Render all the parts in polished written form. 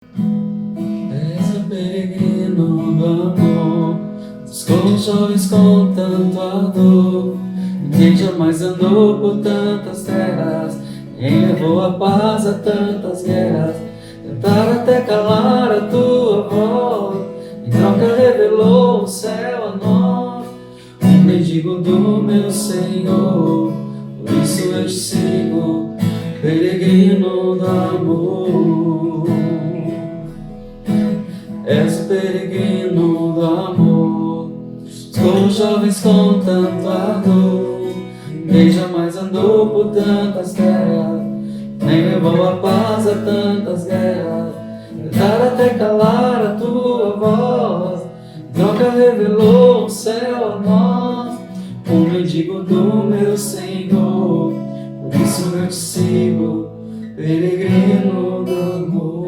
És o peregrino do amor, dos jovens com tanto ardor. Ninguém jamais andou por tantas terras, ninguém levou a paz a tantas guerras. Tentaram até calar a tua voz, em troca revelou o céu a nós. Um mendigo do meu Senhor, por isso eu te sigo, peregrino do amor. És o peregrino do amor, os jovens com tanto ardor. Ninguém jamais andou por tantas terras, nem levou a paz a tantas guerras. Tentar até calar a tua voz, troca revelou o céu a nós. O mendigo do meu Senhor, por isso eu te sigo, peregrino do amor.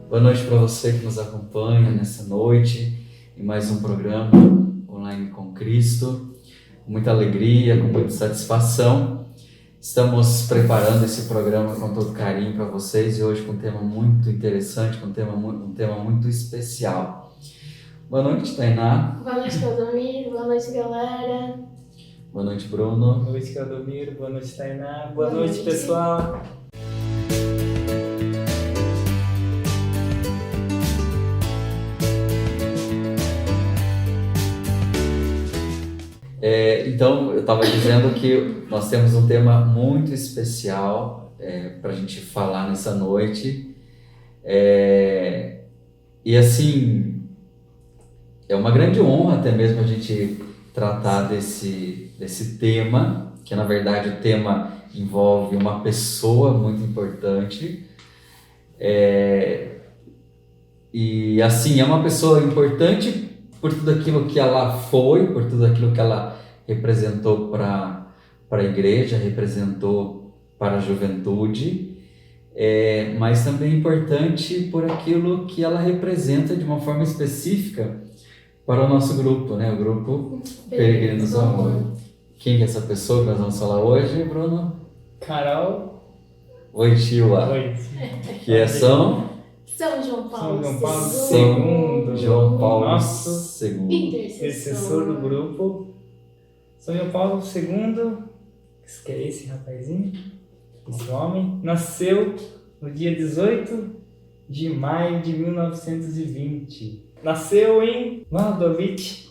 Boa noite para você que nos acompanha nessa noite em mais um programa Online com Cristo. Com muita alegria, com muita satisfação, estamos preparando esse programa com todo carinho para vocês e hoje com um tema muito interessante, com um tema muito especial. Boa noite, Tainá. Boa noite, Claudomiro. Boa noite, galera. Boa noite, Bruno. Boa noite, Claudomiro. Boa noite, Tainá. Boa noite, pessoal. Então, eu estava dizendo que nós temos um tema muito especial para a gente falar nessa noite. E assim, é uma grande honra até mesmo a gente tratar desse tema, que na verdade o tema envolve uma pessoa muito importante. E assim, é uma pessoa importante por tudo aquilo que ela foi, por tudo aquilo que ela representou para a igreja, representou para a juventude, mas também importante por aquilo que ela representa de uma forma específica para o nosso grupo, né? O grupo Peregrinos do Amor. Quem é essa pessoa que nós vamos falar hoje, Bruno? Carol. Wojtyła. Oi. Que é São João Paulo II. João Paulo Nosso II. intercessor do grupo. São João Paulo II, que é esse rapazinho, esse homem, nasceu no dia 18 de maio de 1920. Nasceu em Wałdowice,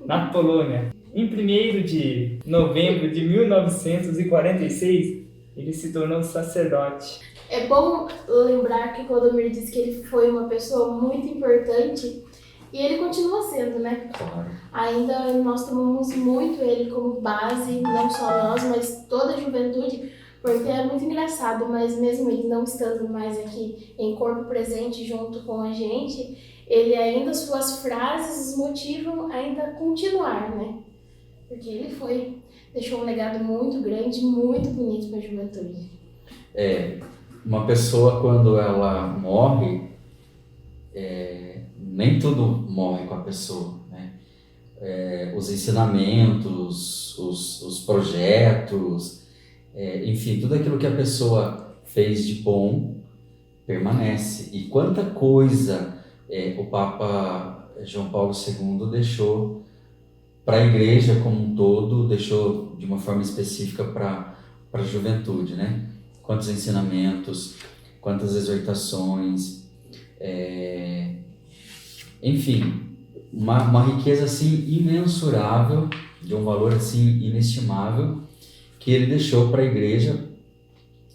na Polônia. Em 1º de novembro de 1946, ele se tornou sacerdote. É bom lembrar que Claudomiro disse que ele foi uma pessoa muito importante e ele continua sendo, né? Claro. Ainda nós tomamos muito ele como base, não só nós, mas toda a juventude, porque é muito engraçado, mas mesmo ele não estando mais aqui em corpo presente junto com a gente, ele ainda, suas frases motivam ainda a continuar, né? Porque ele deixou um legado muito grande, muito bonito para a juventude. Uma pessoa, quando ela morre, nem tudo morre com a pessoa, né? Os ensinamentos, os projetos, enfim, tudo aquilo que a pessoa fez de bom permanece. E quanta coisa o Papa João Paulo II deixou para a igreja como um todo, deixou de uma forma específica para a juventude, né? Quantos ensinamentos, quantas exortações, enfim, uma riqueza assim imensurável, de um valor assim inestimável, que ele deixou para a igreja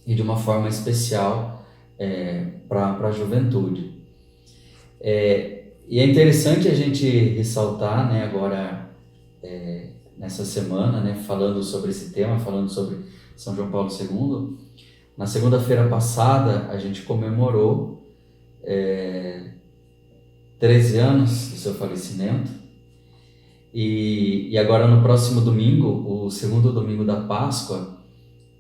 e de uma forma especial para a juventude. E é interessante a gente ressaltar, né, agora nessa semana, né, falando sobre esse tema, falando sobre São João Paulo II. Na segunda-feira passada, a gente comemorou 13 anos do seu falecimento. E agora, no próximo domingo, o segundo domingo da Páscoa,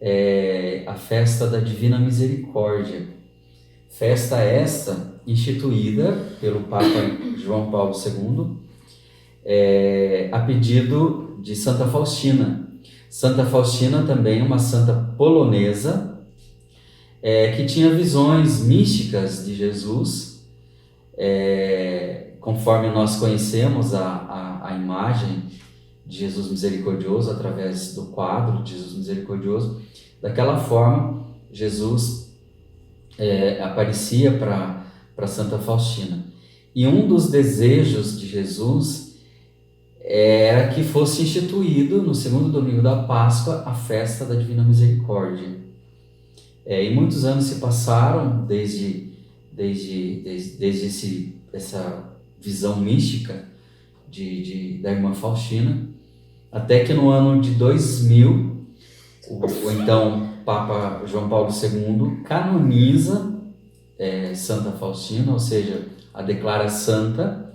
é a festa da Divina Misericórdia. Festa esta instituída pelo Papa João Paulo II, a pedido de Santa Faustina. Santa Faustina também uma santa polonesa, que tinha visões místicas de Jesus, conforme nós conhecemos a imagem de Jesus misericordioso através do quadro de Jesus misericordioso. Daquela forma, Jesus aparecia para Santa Faustina. E um dos desejos de Jesus era que fosse instituído no segundo domingo da Páscoa a festa da Divina Misericórdia. E muitos anos se passaram desde essa visão mística da irmã Faustina, até que no ano de 2000, o então Papa João Paulo II canoniza Santa Faustina, ou seja, a declara santa,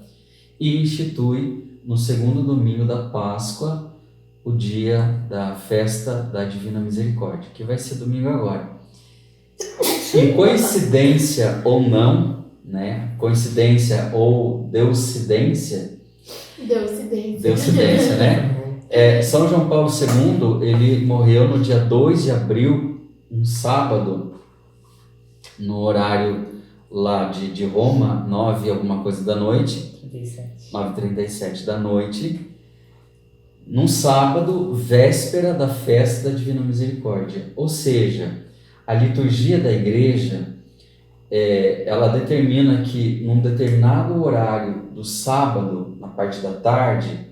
e institui no segundo domingo da Páscoa o dia da festa da Divina Misericórdia, que vai ser domingo agora. E coincidência ou não, né? Coincidência ou deucidência, né? São João Paulo II, ele morreu no dia 2 de abril, um sábado, no horário lá de Roma, 9 alguma coisa da noite, 9h37 da noite, num sábado, véspera da festa da Divina Misericórdia. Ou seja, a liturgia da igreja, ela determina que num determinado horário do sábado, na parte da tarde,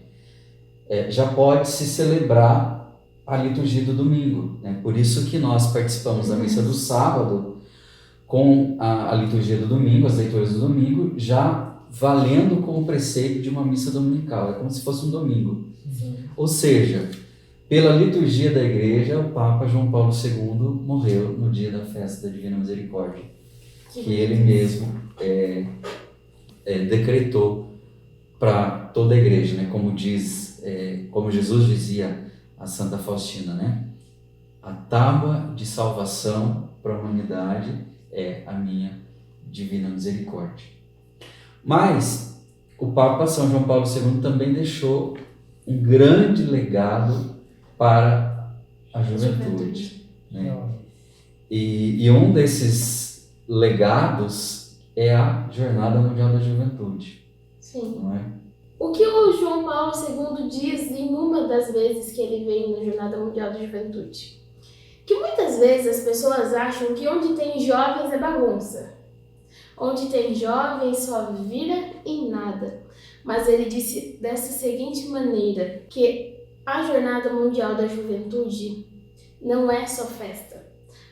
já pode se celebrar a liturgia do domingo, né? Por isso que nós participamos da missa do sábado com a liturgia do domingo, as leituras do domingo, já valendo como preceito de uma missa dominical. É como se fosse um domingo. Sim. Ou seja, pela liturgia da igreja, o Papa João Paulo II morreu no dia da festa da Divina Misericórdia, que ele mesmo decretou para toda a igreja, né? Como Jesus dizia a Santa Faustina, né? A tábua de salvação para a humanidade é a minha Divina Misericórdia. Mas o Papa São João Paulo II também deixou um grande legado para a juventude, né? E um desses legados é a Jornada Mundial da Juventude. Sim. Não é? O que o João Paulo II diz em uma das vezes que ele veio na Jornada Mundial da Juventude? Que muitas vezes as pessoas acham que onde tem jovens é bagunça. Onde tem jovens só vira em nada. Mas ele disse dessa seguinte maneira, que a Jornada Mundial da Juventude não é só festa,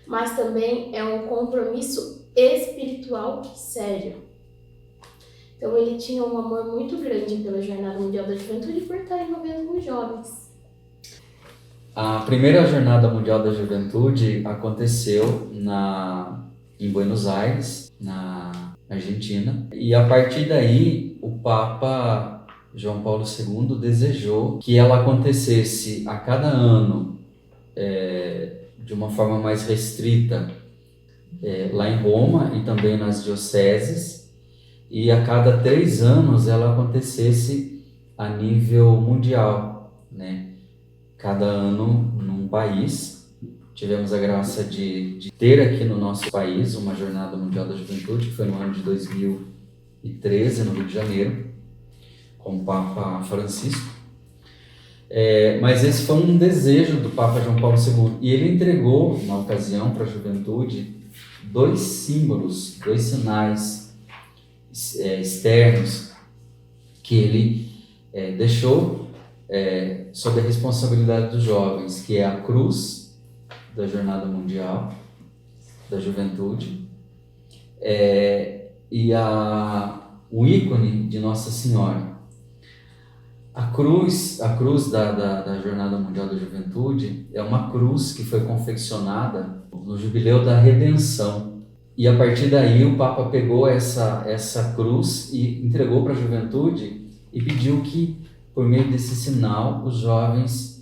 mas também é um compromisso espiritual sério. Então ele tinha um amor muito grande pela Jornada Mundial da Juventude por estar envolvendo com os jovens. A primeira Jornada Mundial da Juventude aconteceu em Buenos Aires, na Argentina, e a partir daí o Papa João Paulo II desejou que ela acontecesse a cada ano de uma forma mais restrita lá em Roma e também nas dioceses, e a cada 3 anos ela acontecesse a nível mundial, né? Cada ano num país. Tivemos a graça de ter aqui no nosso país uma Jornada Mundial da Juventude, que foi no ano de 2013, no Rio de Janeiro, com o Papa Francisco. Mas esse foi um desejo do Papa João Paulo II, e ele entregou, na ocasião, para a juventude, 2 símbolos, 2 sinais externos que ele deixou sob a responsabilidade dos jovens, que é a cruz da Jornada Mundial da Juventude e o ícone de Nossa Senhora. A cruz da Jornada Mundial da Juventude é uma cruz que foi confeccionada no Jubileu da Redenção. E a partir daí o Papa pegou essa cruz e entregou para a juventude e pediu que, por meio desse sinal, os jovens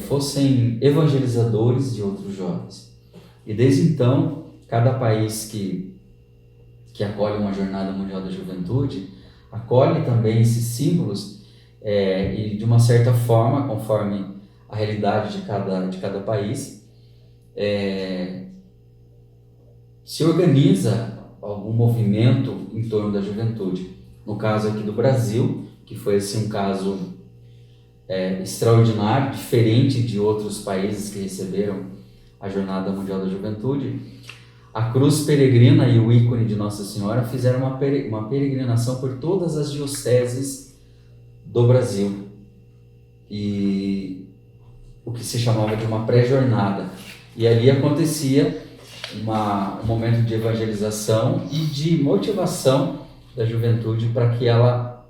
fossem evangelizadores de outros jovens. E desde então, cada país que acolhe uma Jornada Mundial da Juventude, acolhe também esses símbolos e, de uma certa forma, conforme a realidade de cada país, se organiza algum movimento em torno da juventude. No caso aqui do Brasil, que foi assim um caso extraordinário, diferente de outros países que receberam a Jornada Mundial da Juventude, a cruz peregrina e o ícone de Nossa Senhora fizeram uma peregrinação por todas as dioceses do Brasil, e o que se chamava de uma pré-jornada. E ali acontecia um momento de evangelização e de motivação da juventude para que ela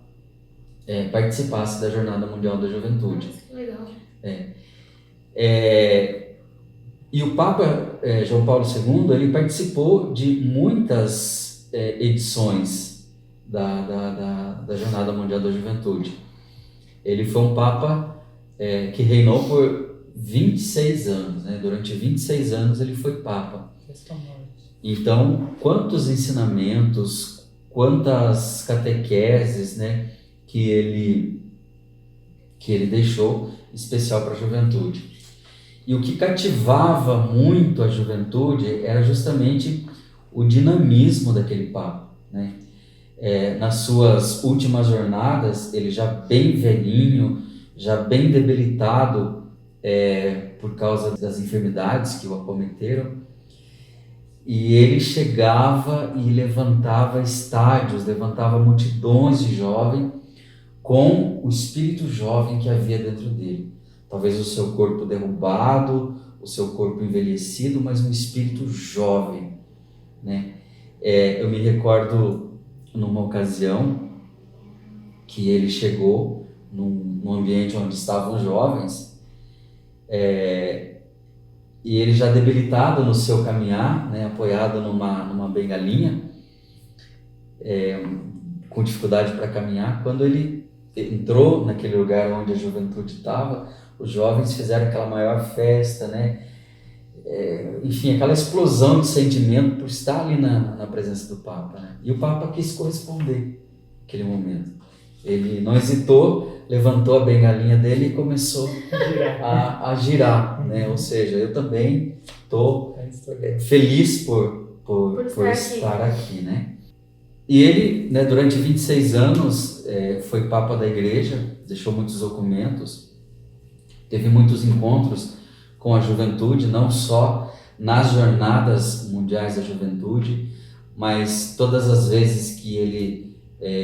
participasse da Jornada Mundial da Juventude. Que legal. E o Papa João Paulo II, ele participou de muitas edições da Jornada Mundial da Juventude. Ele foi um Papa que reinou por 26 anos, né? Durante 26 anos ele foi Papa. Então, quantos ensinamentos, quantas catequeses, né, que ele deixou especial para a juventude. E o que cativava muito a juventude era justamente o dinamismo daquele Papa, né? Nas suas últimas jornadas, ele já bem velhinho, já bem debilitado por causa das enfermidades que o acometeram, e ele chegava e levantava estádios, levantava multidões de jovens com o espírito jovem que havia dentro dele. Talvez o seu corpo derrubado, o seu corpo envelhecido, mas um espírito jovem, né? Eu me recordo numa ocasião que ele chegou num ambiente onde estavam jovens, e ele já debilitado no seu caminhar, né, apoiado numa bengalinha, com dificuldade para caminhar. Quando ele entrou naquele lugar onde a juventude estava, os jovens fizeram aquela maior festa, né? Enfim, aquela explosão de sentimento por estar ali na presença do Papa, né? E o Papa quis corresponder naquele momento. Ele não hesitou, levantou a bengalinha dele e começou a girar, né? Ou seja, eu também estou feliz por estar aqui, né? E ele, né, durante 26 anos, foi Papa da Igreja, deixou muitos documentos, teve muitos encontros com a juventude, não só nas Jornadas Mundiais da Juventude, mas todas as vezes que ele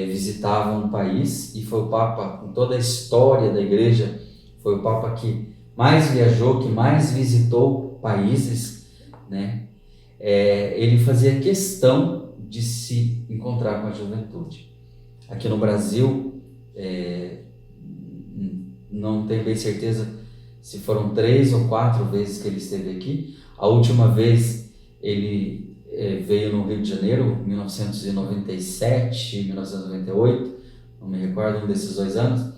visitava um país, e foi o Papa, em toda a história da Igreja, foi o Papa que mais viajou, que mais visitou países, né? Ele fazia questão de se encontrar com a juventude. Aqui no Brasil, não tenho bem certeza se foram 3 ou 4 vezes que ele esteve aqui. A última vez ele veio no Rio de Janeiro, 1997, 1998, não me recordo, um desses 2 anos,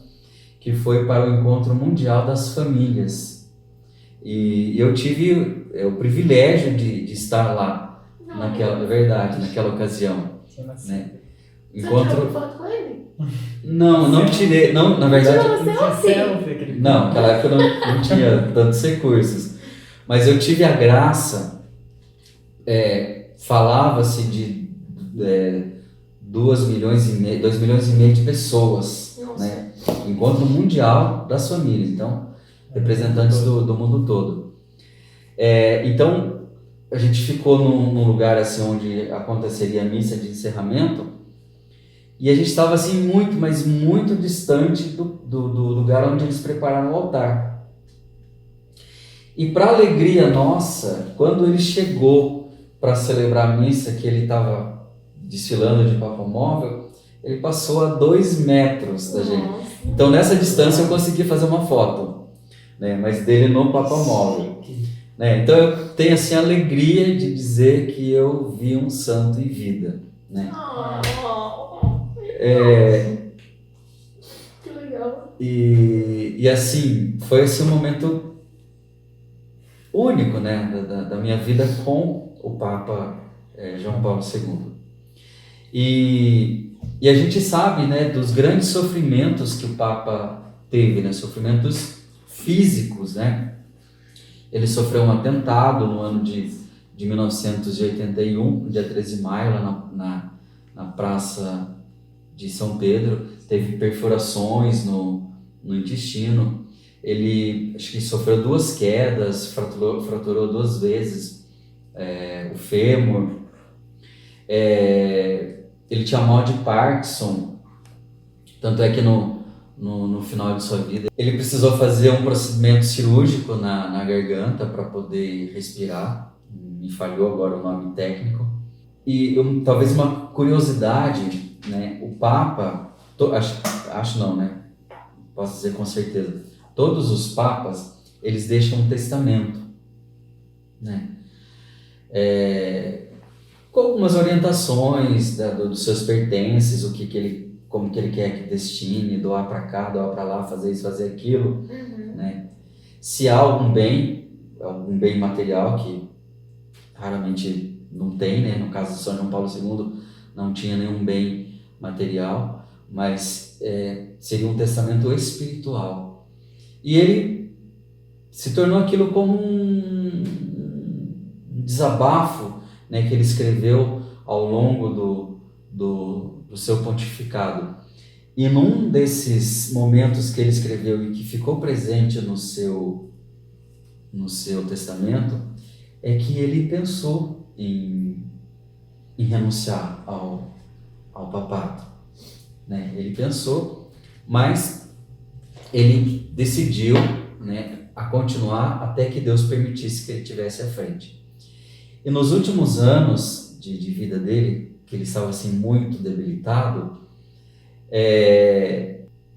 que foi para o Encontro Mundial das Famílias. E eu tive o privilégio de estar lá, naquela ocasião. Né? Você tirou foto com ele? Não tirei, não, na verdade... Não, naquela época eu não tinha tantos recursos. Mas eu tive a graça, falava-se de 2 milhões e meio de pessoas, né? Encontro Mundial das Famílias, então, representantes do mundo todo. Então, a gente ficou num lugar assim, onde aconteceria a missa de encerramento, e a gente estava assim, muito, mas muito distante do lugar onde eles prepararam o altar. E para alegria nossa, quando ele chegou para celebrar a missa, que ele estava desfilando de papamóvel, ele passou a 2 metros da gente. Então nessa distância eu consegui fazer uma foto, né? Mas dele no papamóvel. Né? Então eu tenho assim a alegria de dizer que eu vi um santo em vida. Né? Que legal. E assim, foi assim um momento único, né, da minha vida com o Papa João Paulo II. E a gente sabe, né, dos grandes sofrimentos que o Papa teve, né, sofrimentos físicos, né? Ele sofreu um atentado no ano de de 1981, no dia 13 de maio, lá na Praça de São Pedro. Teve perfurações no intestino. Ele, acho que sofreu 2 quedas, fraturou 2 vezes o fêmur. Ele tinha mal de Parkinson, tanto é que no final de sua vida ele precisou fazer um procedimento cirúrgico na garganta para poder respirar. Me falhou agora o nome técnico. E talvez uma curiosidade, né? O Papa, acho não, né? Posso dizer com certeza, todos os papas, eles deixam um testamento, né? Com algumas orientações dos seus pertences, como que ele quer que destine, doar para cá, doar para lá, fazer isso, fazer aquilo, né? Se há algum bem material, que raramente não tem, né? No caso de São João Paulo II, não tinha nenhum bem material, mas seria um testamento espiritual. E ele se tornou aquilo como um desabafo, né, que ele escreveu ao longo do seu pontificado. E num desses momentos que ele escreveu e que ficou presente no seu testamento, é que ele pensou em renunciar ao papado, né? Ele pensou, mas ele decidiu, né, a continuar até que Deus permitisse que ele tivesse à frente. E nos últimos anos de vida dele, que ele estava assim muito debilitado,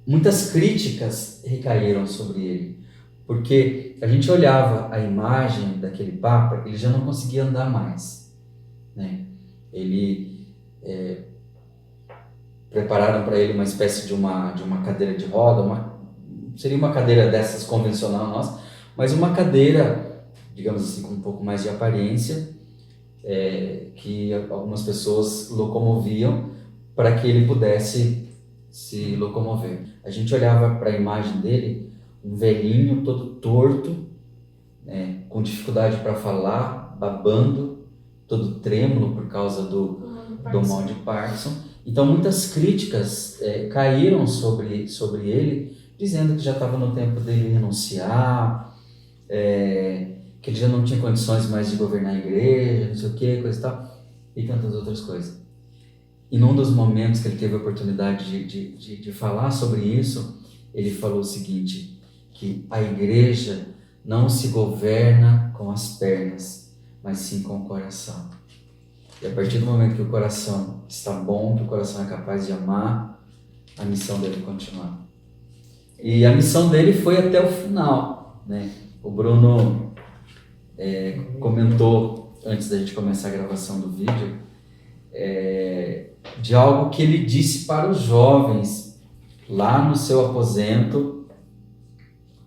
muitas críticas recaíram sobre ele, porque a gente olhava a imagem daquele Papa, ele já não conseguia andar mais, né? Prepararam para ele uma espécie de uma cadeira de roda, seria uma cadeira dessas convencional nossa, mas uma cadeira, digamos assim, com um pouco mais de aparência, que algumas pessoas locomoviam para que ele pudesse se locomover. A gente olhava para a imagem dele, um velhinho todo torto, né, com dificuldade para falar, babando, todo trêmulo por causa do mal de Parkinson. Então muitas críticas caíram sobre ele, dizendo que já estava no tempo dele renunciar, que ele já não tinha condições mais de governar a igreja, não sei o que, coisa e tal, e tantas outras coisas. E num dos momentos que ele teve a oportunidade de falar sobre isso, ele falou o seguinte, que a igreja não se governa com as pernas, mas sim com o coração. E a partir do momento que o coração está bom, que o coração é capaz de amar, a missão dele continuar. E a missão dele foi até o final, né? O Bruno comentou, antes da gente começar a gravação do vídeo, de algo que ele disse para os jovens lá no seu aposento,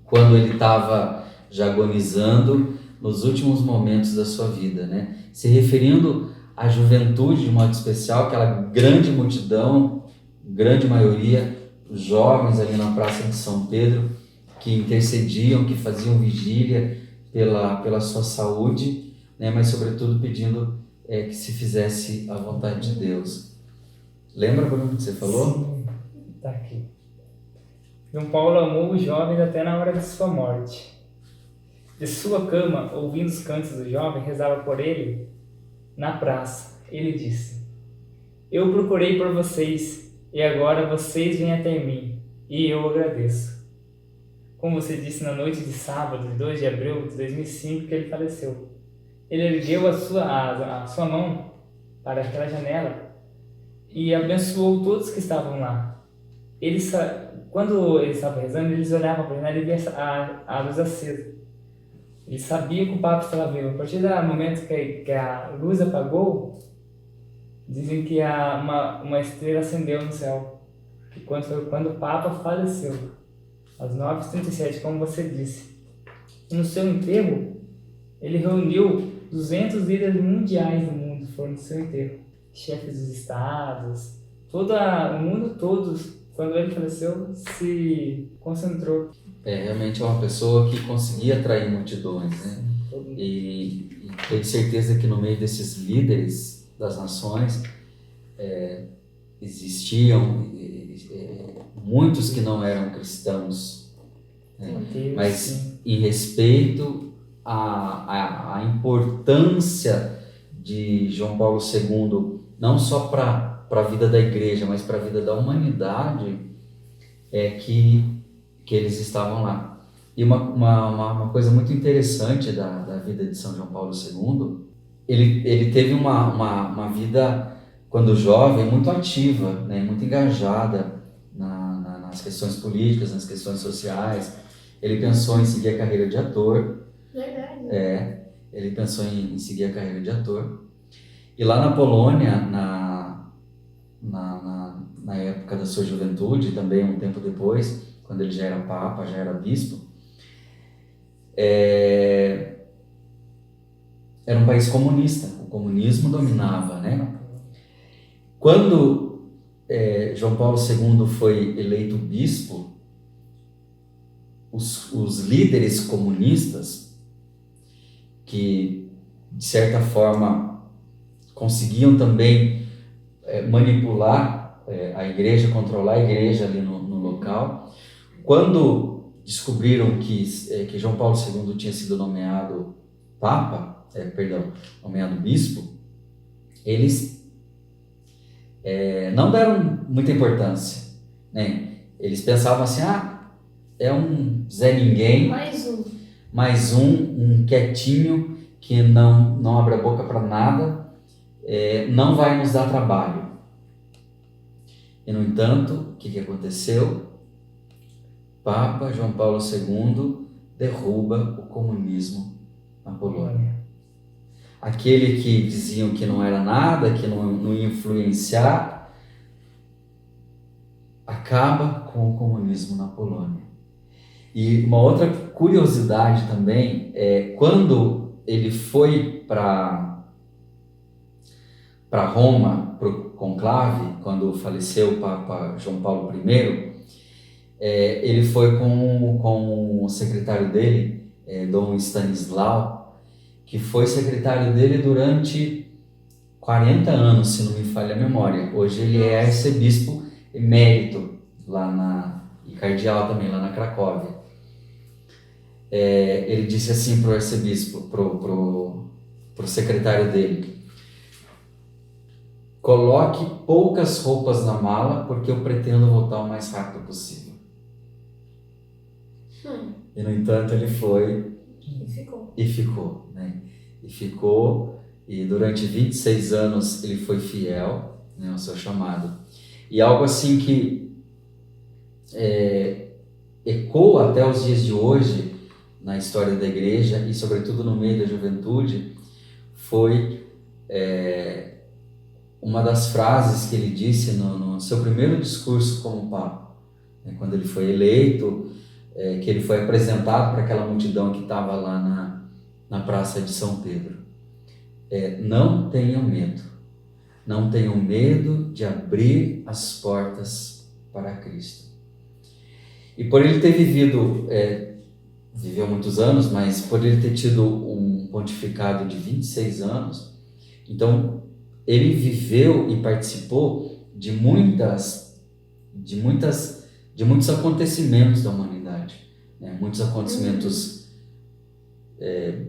quando ele estava já agonizando nos últimos momentos da sua vida, né? Se referindo à juventude de modo especial, aquela grande multidão, grande maioria, os jovens ali na Praça de São Pedro, que intercediam, que faziam vigília pela sua saúde, né? Mas sobretudo pedindo que se fizesse a vontade de Deus. Lembra, Bruno, que você falou? Sim, tá aqui. João Paulo amou os jovens até na hora de sua morte. De sua cama, ouvindo os cantos do jovem, rezava por ele na praça. Ele disse: eu procurei por vocês, e agora vocês vêm até mim, e eu agradeço. Como você disse na noite de sábado, 2 de abril de 2005, que ele faleceu. Ele ergueu a sua mão para aquela janela e abençoou todos que estavam lá. Quando ele estava rezando, eles olhavam para a janela e via a luz acesa. Ele sabia que o Papa estava vivo. A partir do momento que a luz apagou, dizem que uma estrela acendeu no céu. Que foi quando o Papa faleceu, às 9h37, como você disse. E no seu enterro, ele reuniu 200 líderes mundiais do mundo, foram no seu enterro. Chefes dos estados, o mundo todo, quando ele faleceu, se concentrou. Realmente é uma pessoa que conseguia atrair multidões, né? E tenho certeza que no meio desses líderes das nações existiam muitos que não eram cristãos, né? Mas em respeito à importância de João Paulo II, não só para a vida da igreja, mas para a vida da humanidade, que eles estavam lá. E uma coisa muito interessante da vida de São João Paulo II, ele teve uma vida, quando jovem, muito ativa, né, muito engajada nas questões políticas, nas questões sociais. Ele pensou em seguir a carreira de ator. Verdade. Ele pensou em seguir a carreira de ator. E lá na Polônia, na época da sua juventude, também um tempo depois, quando ele já era papa, já era bispo, era um país comunista, o comunismo dominava, né? Quando João Paulo II foi eleito bispo, os líderes comunistas, que de certa forma conseguiam também manipular a igreja, controlar a igreja ali no local, quando descobriram que João Paulo II tinha sido nomeado nomeado bispo, eles não deram muita importância, né? Eles pensavam assim, é um Zé Ninguém, mais um quietinho que não abre a boca para nada, não vai nos dar trabalho. E no entanto, o que aconteceu? Papa João Paulo II derruba o comunismo na Polônia. Aquele que diziam que não era nada, que não ia influenciar, acaba com o comunismo na Polônia. E uma outra curiosidade também é quando ele foi para Roma, para o conclave, quando faleceu o Papa João Paulo I, ele foi com o secretário dele, Dom Stanislau, que foi secretário dele durante 40 anos, se não me falha a memória. Hoje ele é arcebispo emérito e cardeal também, lá na Cracóvia. Ele disse assim para o arcebispo, pro secretário dele: coloque poucas roupas na mala, porque eu pretendo voltar o mais rápido possível. E no entanto ele foi e ficou, né? E durante 26 anos ele foi fiel, né, ao seu chamado. E algo assim que ecoa até os dias de hoje na história da igreja e sobretudo no meio da juventude foi uma das frases que ele disse no seu primeiro discurso como Papa, né, quando ele foi eleito, que ele foi apresentado para aquela multidão que estava lá na Praça de São Pedro. Não tenham medo de abrir as portas para Cristo. E por ele ter viveu muitos anos, mas por ele ter tido um pontificado de 26 anos, então ele viveu e participou de muitos acontecimentos da humanidade, né? Muitos acontecimentos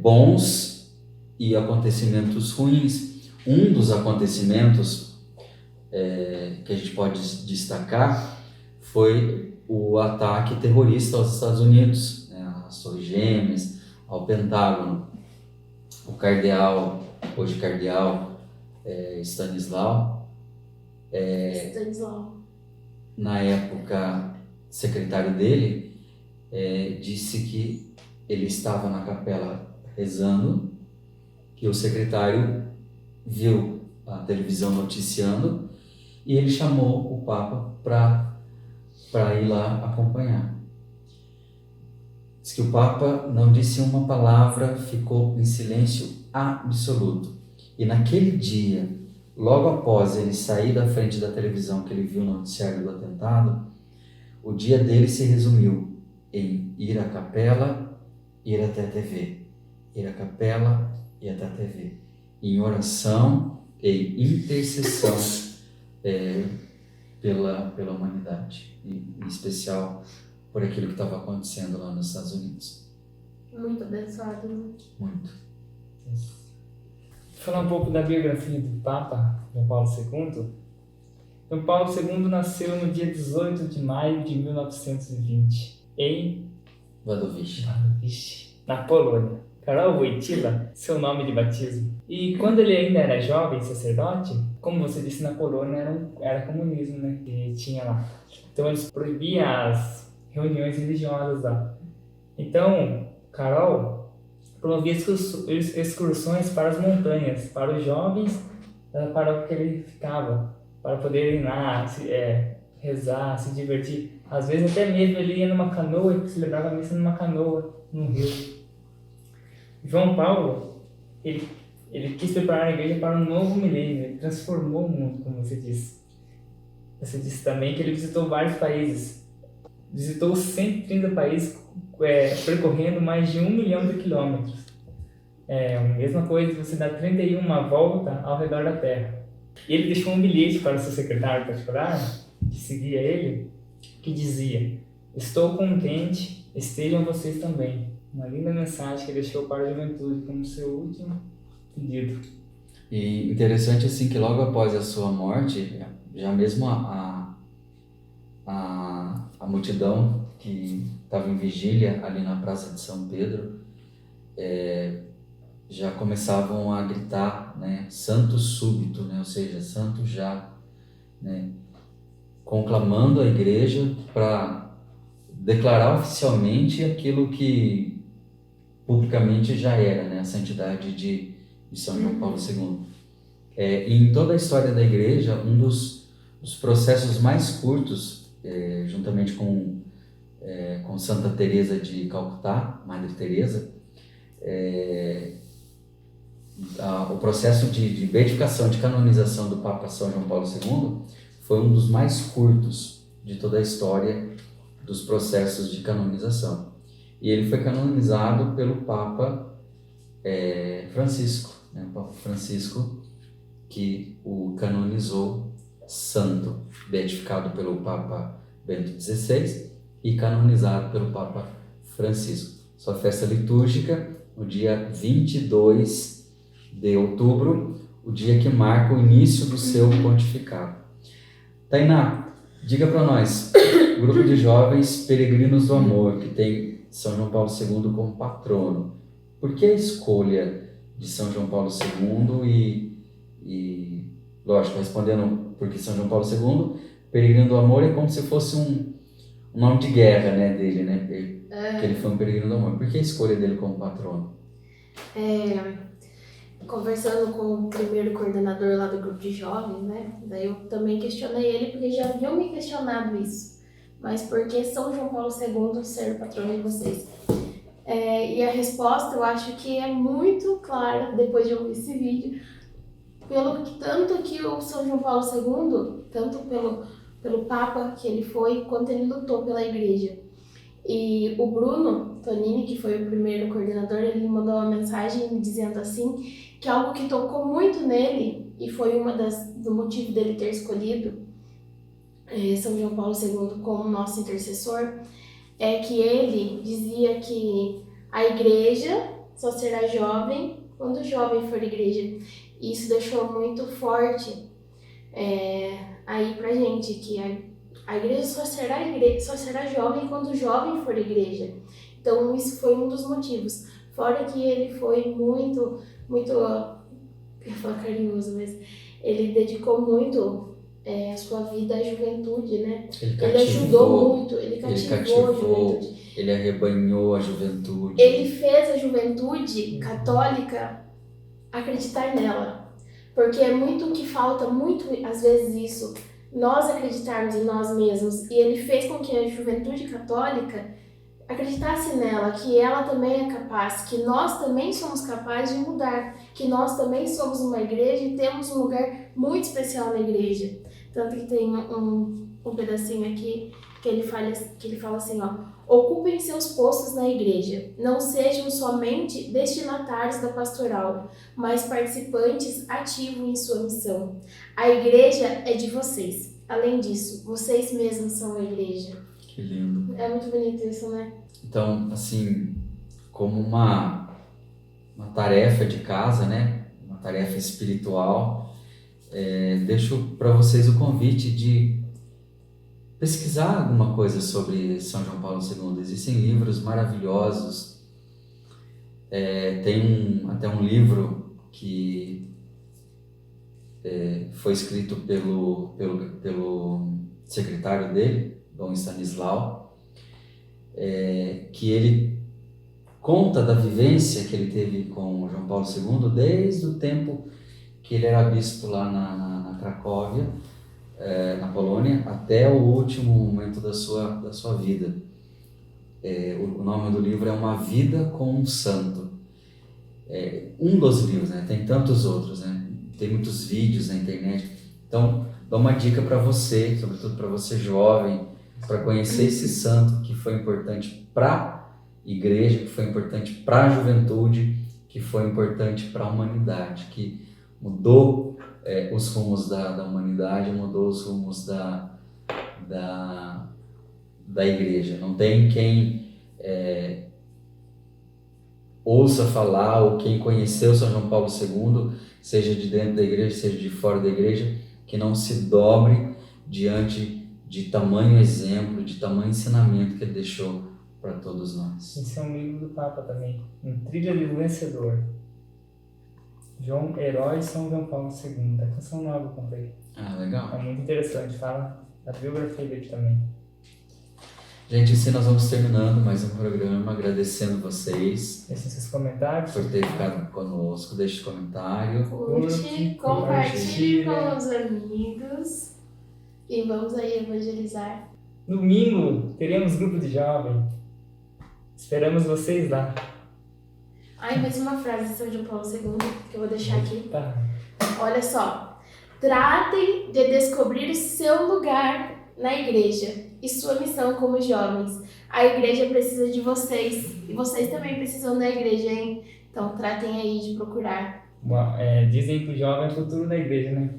bons e acontecimentos ruins. Um dos acontecimentos que a gente pode destacar foi o ataque terrorista aos Estados Unidos, né? Às Torres Gêmeas, ao Pentágono. O hoje cardeal Stanislau, na época secretário dele, disse que ele estava na capela rezando, que o secretário viu a televisão noticiando e ele chamou o Papa para ir lá acompanhar. Diz que o Papa não disse uma palavra, ficou em silêncio absoluto. E naquele dia, logo após ele sair da frente da televisão que ele viu no noticiário do atentado, o dia dele se resumiu em ir à capela, ir até a TV. Ir à capela, e até a TV, em oração e intercessão pela humanidade, em especial por aquilo que estava acontecendo lá nos Estados Unidos. Muito abençoado, né? Muito. Vou falar um pouco da biografia do Papa João Paulo II. João Paulo II nasceu no dia 18 de maio de 1920, em Wadowice. na Polônia. Karol Wojtyła, seu nome de batismo. E quando ele ainda era jovem sacerdote, como você disse, na Polônia era comunismo, né, que tinha lá. Então eles proibiam as reuniões religiosas lá. Então, Karol promovia excursões para as montanhas, para os jovens da paróquia que ele ficava, para poderem ir lá, rezar, se divertir. Às vezes até mesmo ele ia numa canoa e celebrava a missa numa canoa, no rio. João Paulo, ele quis preparar a igreja para um novo milênio, ele transformou o mundo, como você disse. Você disse também que ele visitou vários países, visitou 130 países, percorrendo mais de 1 milhão de quilômetros. A mesma coisa, você dá 31 volta ao redor da Terra. E ele deixou um bilhete para o seu secretário particular, que seguia ele, que dizia: "Estou contente, estejam vocês também." Uma linda mensagem que ele deixou para a juventude como seu último pedido. E interessante assim que logo após a sua morte, já mesmo a multidão que estava em vigília ali na Praça de São Pedro, já começavam a gritar, né, santo súbito, né, ou seja, santo já, né, conclamando a igreja para declarar oficialmente aquilo que publicamente já era, né, a santidade de São João Paulo II. E em toda a história da igreja, um dos processos mais curtos, juntamente com Santa Teresa de Calcutá, Madre Teresa, o processo de beatificação, de canonização do Papa São João Paulo II foi um dos mais curtos de toda a história dos processos de canonização. E ele foi canonizado pelo Papa Francisco, né? O Papa Francisco que o canonizou santo, beatificado pelo Papa Bento XVI e canonizado pelo Papa Francisco. Sua festa litúrgica, no dia 22 de outubro, o dia que marca o início do seu pontificado. Tainá, diga para nós, grupo de jovens peregrinos do amor, que tem São João Paulo II como patrono. Por que a escolha de São João Paulo II e lógico, respondendo porque São João Paulo II, peregrino do amor é como se fosse um nome de guerra, né, dele, né? Que ele foi um peregrino do amor. Por que a escolha dele como patrono? Conversando com o primeiro coordenador lá do grupo de jovens, né? Daí eu também questionei ele, porque já haviam me questionado isso. Mas por que São João Paulo II ser o patrono de vocês? E a resposta eu acho que é muito clara depois de ouvir esse vídeo. Tanto que o São João Paulo II, tanto pelo Papa que ele foi, quanto ele lutou pela igreja. E o Bruno Tonini, que foi o primeiro coordenador, ele mandou uma mensagem me dizendo assim, que algo que tocou muito nele, e foi do motivo dele ter escolhido São João Paulo II como nosso intercessor, é que ele dizia que a igreja só será jovem quando o jovem for igreja. E isso deixou muito forte aí pra gente, que a igreja só será jovem quando o jovem for igreja. Então isso foi um dos motivos. Fora que ele foi muito, eu ia falar carinhoso, mas ele dedicou muito a sua vida à juventude, né? Ele ajudou muito, ele cativou a juventude. Ele arrebanhou a juventude. Ele fez a juventude católica acreditar nela. Porque é muito o que falta, muito às vezes isso, nós acreditarmos em nós mesmos. E ele fez com que a juventude católica acreditasse nela, que ela também é capaz, que nós também somos capazes de mudar, que nós também somos uma igreja e temos um lugar muito especial na igreja. Tanto que tem um pedacinho aqui que ele fala assim, ó: ocupem seus postos na igreja, não sejam somente destinatários da pastoral, mas participantes ativos em sua missão. A igreja é de vocês. Além disso, vocês mesmos são a igreja. Que lindo. É muito bonito isso, né? Então, assim, como uma tarefa de casa, né? Uma tarefa espiritual, deixo para vocês o convite de pesquisar alguma coisa sobre São João Paulo II. Existem livros maravilhosos. Tem até um livro que foi escrito pelo secretário dele, Dom Stanislau, que ele conta da vivência que ele teve com João Paulo II desde o tempo que ele era bispo lá na Cracóvia, na Polônia, até o último momento da sua vida. O nome do livro é Uma Vida com um Santo. Um dos livros, né? Tem tantos outros, né? Tem muitos vídeos na internet. Então, dou uma dica para você, sobretudo para você jovem, para conhecer esse santo que foi importante para a igreja, que foi importante para a juventude, que foi importante para a humanidade, que mudou os rumos da humanidade, mudou os rumos da igreja. Não tem quem ouça falar ou quem conheceu São João Paulo II, seja de dentro da igreja, seja de fora da igreja, que não se dobre diante de tamanho exemplo, de tamanho ensinamento que ele deixou para todos nós. Esse é um livro do Papa também, Um Trilha do Vencedor. João Herói São João Paulo II. A canção nova eu comprei. Ah, legal. É muito interessante, fala da biografia dele também. Gente, assim nós vamos terminando mais um programa, agradecendo vocês Deixem seus comentários. por ter ficado conosco. Deixe comentário. Curte, compartilhe com os amigos e vamos aí evangelizar. Domingo teremos grupo de jovem. Esperamos vocês lá. Mais uma frase de São João Paulo II que eu vou deixar aqui. Tá. Olha só. Tratem de descobrir o seu lugar na igreja e sua missão como jovens. A igreja precisa de vocês e vocês também precisam da igreja, hein? Então tratem aí de procurar. Dizem que o jovem é o futuro da igreja, né?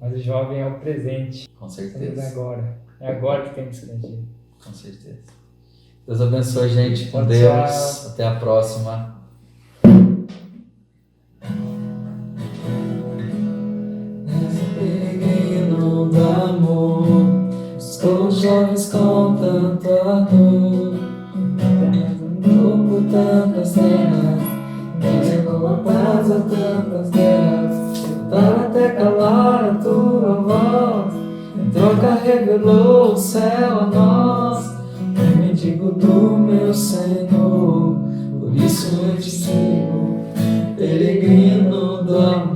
Mas o jovem é o presente. Com É certeza. agora. É agora que temos que agir. Com certeza. Deus abençoe, gente. Com Tchau, Deus. tchau. Até a próxima. Peregrino do amor, estou jovens com tanto ardor, por tantas terras, me levou a paz a tantas guerras, tentar até calar a tua voz, em troca revelou o céu a nós, o mendigo do meu Senhor, por isso eu te sigo, peregrino do amor.